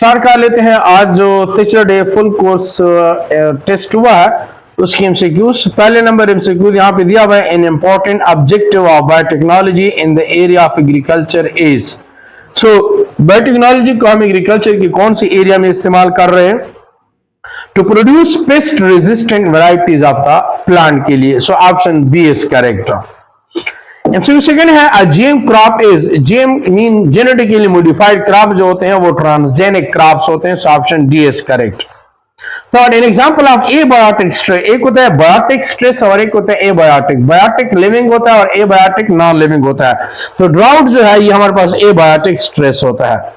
Start कर लेते हैं। आज जो सैटरडे फुल कोर्स टेस्ट हुआ है उसके एमसीक्यूज। पहले नंबर एमसीक्यूज यहाँ पे दिया हुआ है, an important objective of biotechnology in the area of agriculture is. So biotechnology को हम एग्रीकल्चर की कौन सी एरिया में इस्तेमाल कर रहे हैं? To produce pest resistant varieties of the plant के लिए। So option B is correct. MCQ second है, a GM crop is, GM mean genetically modified crop जो होते हैं वो ट्रांसजेनिक क्रॉप्स होते हैं। So option D is correct. Third, an example of abiotic stress, एक होता है बायोटिक स्ट्रेस और एक होता है एबायोटिक। बायोटिक लिविंग होता है और एबायोटिक नॉन लिविंग होता है। तो ड्राउट जो है ये हमारे पास एबायोटिक स्ट्रेस होता है।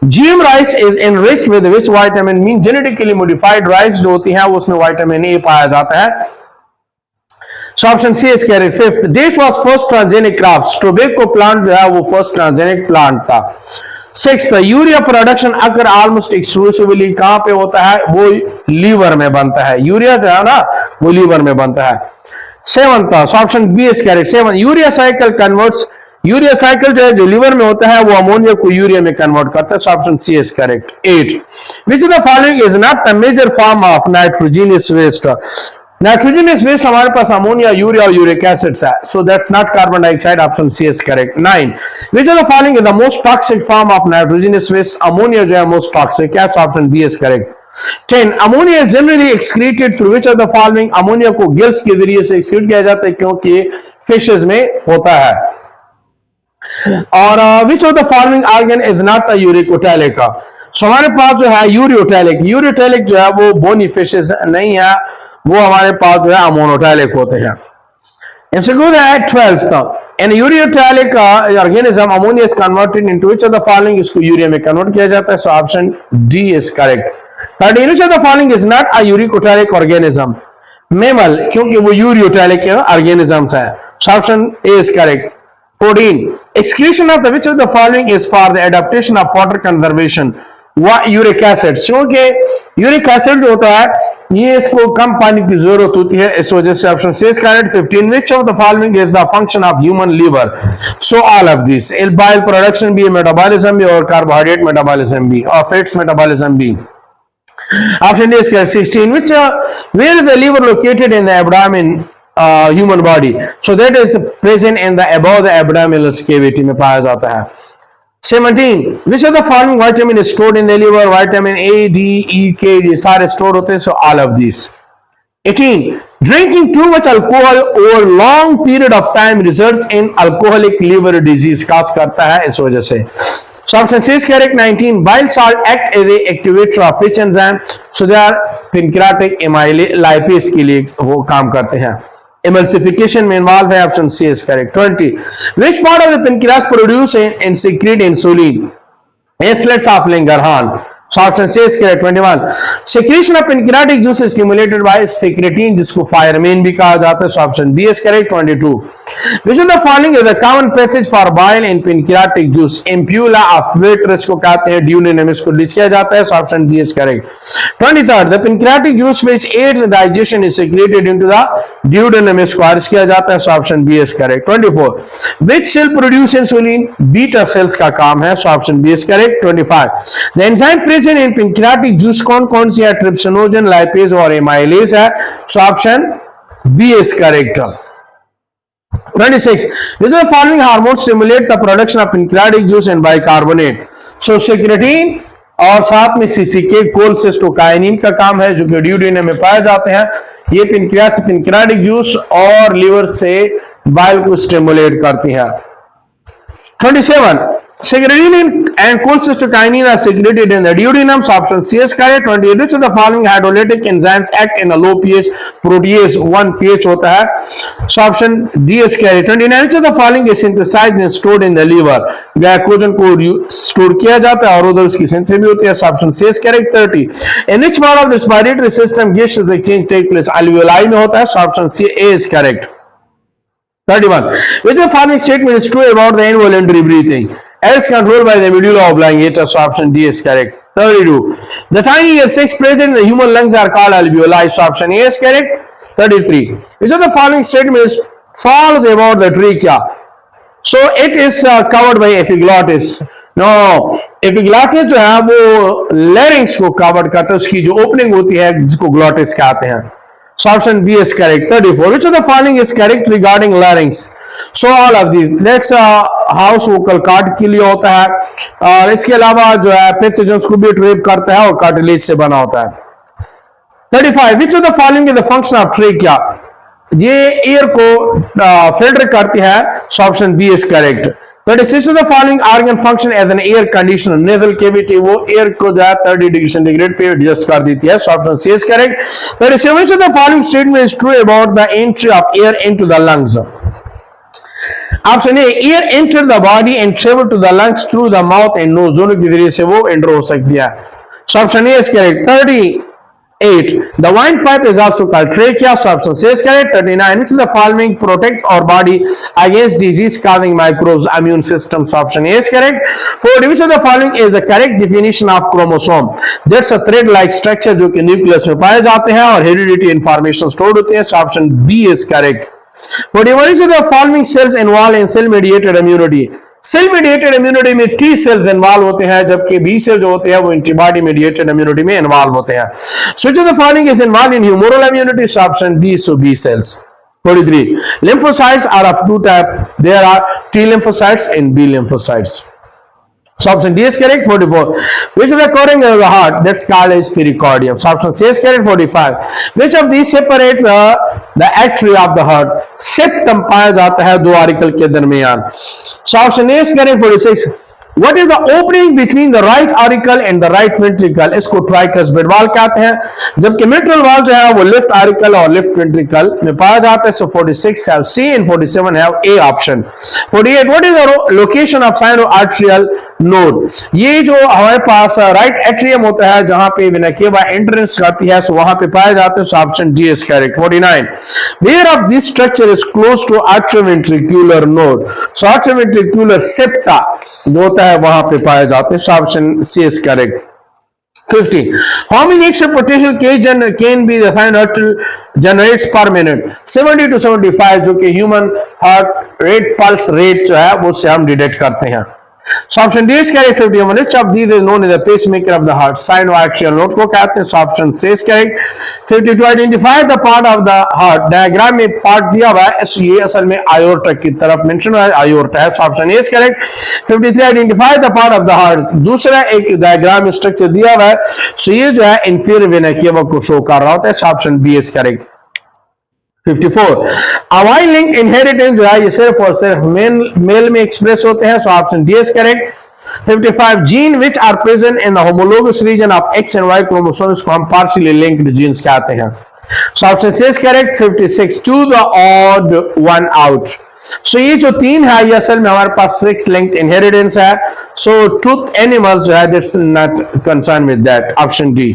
GM rice is enriched with which vitamin, mean genetically modified rice जो होती है उसमें विटामिन ए पाया जाता है। So option C is correct. Fifth, dates was first transgenic crops. Tobacco plant जो है वो first transgenic plant था। Sixth, यूरिया प्रोडक्शन अगर ऑलमोस्ट एक्सक्लूसिवली कहां पे होता है? वो लीवर में बनता है। यूरिया जो है ना वो लीवर में बनता है। Seventh, option B is correct. Seven, urea cycle converts, urea cycle जो है जो लीवर में होता है वो अमोनिया को यूरिया में कन्वर्ट करता है। Option C is correct. 8, which of the following is not the major form of nitrogenous waste? Nitrogenous waste हमारे पास अमोनिया, यूरिया और यूरिक एसिड्स है। So that's not carbon dioxide. Option C is correct. 9, which of the following is the most toxic form of nitrogenous waste? Ammonia जो है most toxic है। Option B is correct. 10, ammonia is generally excreted through which of the following? Ammonia को gills के जरिए से excrete किया जाता है क्योंकि फिशेज में होता है। और which of the following organ is not a uricotelic? So हमारे पास जो है यूरियोटैलिक, यूरियोटैलिक जो है वो बोनी फिशेस नहीं है, वो हमारे पास जो है अमोनोटैलिक होते हैं। एमसीक्यू है 12th, an ureotelic organism ammonia is converted into which of the following? इसको यूरिया में कन्वर्ट किया जाता है। So option D is correct. 13, which of the following is not a uricotelic organism? Mammal, क्योंकि वो यूरियोटैलिक ऑर्गेनिजम्स है। So option A is correct. 14, excretion of the which of the following is for the adaptation of water conservation? Uric acid, क्योंकि uric acid जो होता है ये इसको कम पानी की जरूरत होती है, इस वजह से option C is correct. 15, which of the following is the function of human liver? So all of these, bile production भी, मेटाबॉलिज्म भी और कार्बोहाइड्रेट मेटाबॉलिज्म भी और फैट्स मेटाबॉलिज्म भी। Option D is correct. 16, which where is the liver located in the abdomen? Human body, so that is present in the above the abdominal cavity में पाया जाता है। 17, which of the following vitamin is stored in the liver? Vitamin A, D, E, K ये सारे store होते हैं। So all of these। 18, drinking too much alcohol over long period of time results in alcoholic liver disease, काज करता है इस वजह से। So option C is correct। 19, bile salt act as a activator of which enzyme? So they are pancreatic amylase के लिए वो काम करते हैं, emulsification में इन्वॉल्व है। Option C is correct. 20, which part of the pancreas produce and secrete insulin? Islets of Langerhans। So option C is correct। 21, secretion of pancreatic juice is stimulated by secretin जिसको firemin भी कहा जाता है। So option B is correct। 22, which of the following is a common passage for bile in pancreatic juice? Ampulla of Wittrich को कहते हैं, duodenum इसको Leach किया जाता है। So option B is correct। 23rd, the pancreatic juice which aids digestion is secreted into the duodenum इसको खारिज किया जाता है। So option B is correct। 24, which cell produce insulin? Beta cells का काम है। So option B is correct। 25, the enzyme in pancreatic juice कौन कौन सी है? ट्रिप्सिनोजन, लाइपेज और एमाइलेज है। So option B is correct. 26, which of the following hormones stimulate the production of pancreatic juice and bicarbonate? So secretin और साथ में सीसीके कोलसिस्टोकाइनिन का काम है जो कि ड्यूडेनम में पाए जाते हैं। ये पेंक्रियास से पेंक्रियाटिक जूस और लिवर से बाइल को स्टिमुलेट करती है। 27, secretin and cholecystokinin are secreted in the duodenum. So option C is correct। 28, which of the following hydrolytic enzymes act in a low pH? Protease 1 pH होता है। So option D is correct। 29, which of the following is synthesized and stored in the liver? Glycogen को store किया जाता है और उधर उसकी synthesis भी होती है। So option C is correct। 30, in which part of the respiratory system gaseous exchange take place? Alveoli में होता है। So option C is correct। 31, which of the following statement is true about the involuntary breathing? As controlled by the medulla oblongata. So option D is correct। 32, the tiny air sacs present in the human lungs are called alveoli. So option A is correct। 33, which of the following statement is false about the trachea? So it is covered by epiglottis. No, epiglottis जो है वो लैरिंग्स को cover करता है, उसकी जो opening होती है जिसको ग्लॉटिस कहते हैं. So option B is correct. 34. Which of the following is correct regarding larynx? So all of these. Let's house vocal card के लिए होता है, और इसके अलावा जो है पैथोजेंस को भी ट्रैप करता है और कार्टिलेज से बना होता है. 35. Which of the following is the function of trachea? ये एयर को फिल्टर करती है. So option B is correct. 36 of the following organ function as an air conditioner. Nasal cavity वो एयर को जो है 30 डिग्री सेंटीग्रेड पे एडजस्ट कर देती है. So option C is correct. 37. Which of the following statement is true about the entry of air into the lungs? Option A, air enter the body and travel to the lungs through the mouth and nose. दोनों के जरिए से वो enter हो सकती है. So option A is correct. 38. The windpipe is also called trachea. So option C is correct. 39. Which of the following protects our body against disease-causing microbes? Immune system. So option A is correct. 40. Which of the following is the correct definition of chromosome? That's a thread-like structure जो कि nucleus में पाए जाते हैं और heredity information store होते हैं. So option B is correct. 41. Which of the following cells involved in cell-mediated immunity? Cell mediated immunity में टी सेल्स इन्वॉल्व होते हैं, जबकि बी सेल जो होते हैं वो एंटीबॉडी मेडिएटेड इम्यूनिटी में इन्वॉल्व होते हैं. Which of the following is involved in humoral immunity? Option D, so B cells. 43. Lymphocytes are of two types. There are T lymphocytes and B lymphocytes. So option D is correct. 44. Which of the covering of the heart that's called as pericardium? So option C is correct. 45. Which of these separates the artery of the heart? Septum पाया जाता है दो auricle के दरमियान. So option A is correct. 46. What is the opening between the right auricle and the right ventricle? इसको tricuspid valve कहते हैं, जबकि मिट्रल वाल्व जो है वो लेफ्ट auricle और लेफ्ट वेंट्रिकल में पाया जाता है. So 46 have C and 47 have A option. 48. What is the location of sinoatrial node? ये जो हमारे पास राइट एट्रियम होता है जहां पे वेना केवा एंट्रेंस करती है, सो वहां पे पाया जाता है. So option D is correct. 49. Where of this structure is close to atrioventricular node? So atrioventricular septa जो होता है वहां पे पाया जाते हैं. So option C is correct. 50. How many extra potential can be the sinusoidal generates per minute? 70 to 75 जो कि human heart rate pulse rate जो है वो से हम डिटेक्ट करते हैं. So option D is correct. 51. Which of these is known as the pacemaker of the heart? Sinoatrial node को कहते हैं. So option C is correct. 52. Identify the part of the heart. Diagram में part दिया हुआ है, ये असल में aorta की तरफ मेंशन हुआ है, aorta है. So option A is correct. 53. Identify the part of the heart. दूसरा एक डायग्राम में स्ट्रक्चर दिया हुआ है, so ये जो है inferior vena cava को शो कर रहा होता है. So option B is correct. 54. Avvai link inheritance जो है ये सिर्फ और सिर्फ मेल में एक्सप्रेस होते हैं. So option D is correct. 55. Gene which are present in the homologous region of X and Y chromosomes को हम पार्शियली लिंक्ड जीन्स कहते हैं. So option C is correct. 56. Choose the odd one out. So ये जो तीन है ये असल में हमारे पास 6 लिंक्ड इनहेरिटेंस है. सो टूथ एनिमल्स जो है that's not concern with that. Option D.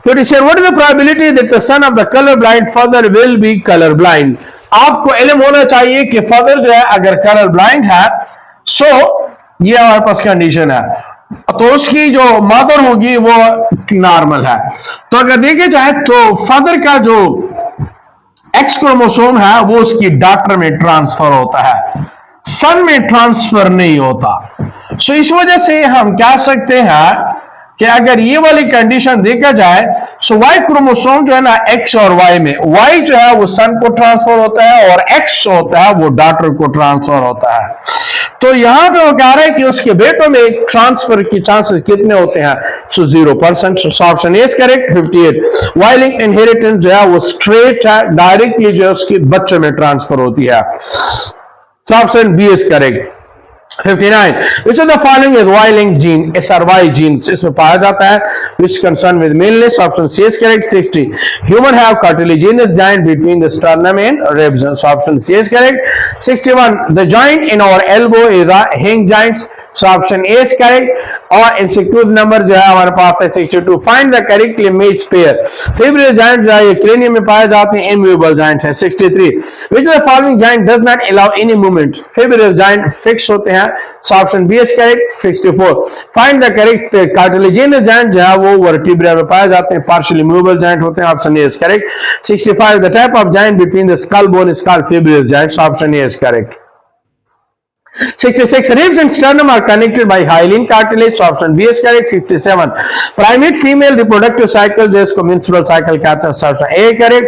57. What is the probability that the son of the colorblind father will be colorblind? आपको इल्म होना चाहिए कि फादर जो है अगर कलर ब्लाइंड है, सो ये हमारे पास कंडीशन है, तो उसकी जो मदर होगी वो नॉर्मल है. तो अगर देखे जाए तो फादर का जो एक्स क्रोमोसोम है वो उसकी डॉटर में ट्रांसफर होता है, सन में ट्रांसफर नहीं होता. सो इस वजह से हम कह सकते हैं कि अगर ये वाली कंडीशन देखा जाए, सो वाई क्रोमोसोम जो है ना एक्स और वाई में, वाई जो है वो सन को ट्रांसफर होता है और एक्स होता है वो डॉटर को ट्रांसफर होता है. तो यहां पे वो कह रहे हैं कि उसके बेटों में ट्रांसफर की चांसेस कितने होते हैं? So 0%. So option A is correct. 58. Y link inheritance जो है वो स्ट्रेट है, डायरेक्टली जो है उसके बच्चे में ट्रांसफर होती है. So option B is correct. 59. Which of the following is Y-linked gene? SRY genes इसमें पाया जाता है, which concern with maleness. Option C is correct. 60. Human have cartilaginous joint between the sternum and ribs. So option C is correct. 61. The joint in our elbow is a hinge joint. So option A is correct. और इंसिक्यूट number जो है हमारे पास है 62. Find the correct image pair. Fibril joint जो है ये cranium में पाए जाते हैं, इमूवेबल जॉइंट है. 63. Which of the following joint does not allow any movement? Fibril joint fix होते हैं. So option B is correct. 64. Find the correct cartilaginous joint जो है वो वर्टिब्रा में पाए जाते हैं, partially movable joint होते हैं. Option A is correct. 65. The type of joint between the skull bone is called fibrous joint. So option A is correct. 66. Ribs and sternum are connected by hyaline cartilage. Option B is correct. 67. Primate female reproductive cycle जिसको menstrual cycle कहते हैं. Option A correct.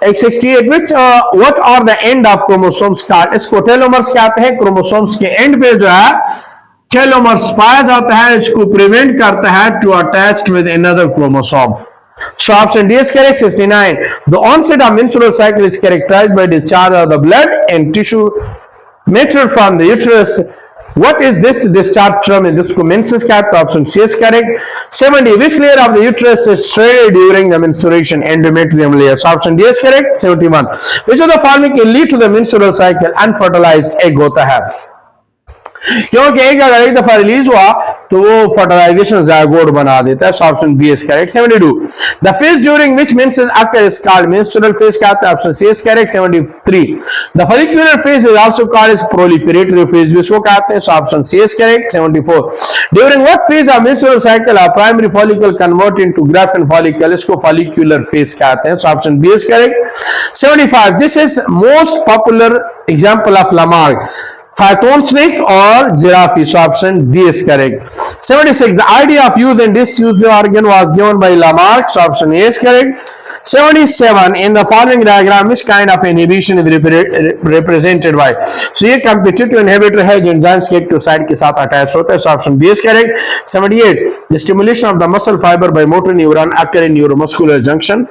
68. What are the end of chromosomes called? इसको telomeres कहते हैं. chromosomes के end पे जो है telomeres पाया जाता है. इसको prevent करता है to attach with another chromosome. So option D is correct. 69. The onset of menstrual cycle is characterized by discharge of the blood and tissue matter from the uterus. What is this discharge term? In this menses cat. Option C is correct. 70. Which layer of the uterus is shredded during the menstruation? Endometrium layer. So option D is correct. 71. Which of the following can lead to the menstrual cycle? Unfertilized egg होता है, क्योंकि एक अगर एक दफा release हुआ तो वो फर्टिलाइजेशन ज़ायगोट बना देता है. Option B is correct. 72. The phase during which menses occur is called menstrual phase कहते हैं. Option C is correct. 73. The follicular phase is also called as proliferatory phase भी इसको कहते हैं. Option C is correct. 74. During what phase of menstrual cycle are primary follicle convert into Graafian follicle, इसको follicular phase कहते हैं. Option B is correct. 75. This is most popular example of Lamarck, Phaeton snake or giraffe. So option D is correct. 76. The idea of use and disuse organ was given by Lamarck. So option A is correct. 77. In the following diagram, which kind of inhibition is represented by? So ये competitive inhibitor है जो enzymes के एक side के साथ attach होता है. So option B is correct. 78. The stimulation of the muscle fiber by motor neuron occur in neuromuscular junction.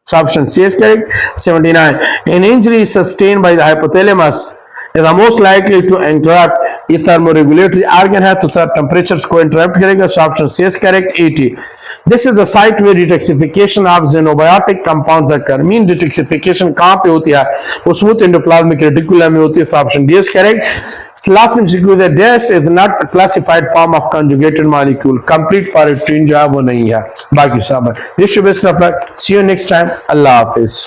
So option C is correct. 79. An injury sustained by the hypothalamus is the most likely to interrupt. ये thermoregulatory organ है तो temperatures को interrupt करेगा. So option C is correct. 80. This is the site where detoxification of xenobiotic compounds occur. Mean detoxification कहाँ पे होती है? वो smooth endoplasmic reticulum में होती है. So option D is correct. Last MCQ is this is not a classified form of conjugated molecule. Complete pyridine जो है वो नहीं है. बाकी सब है. Wish you best of luck. See you next time. Allah Hafiz.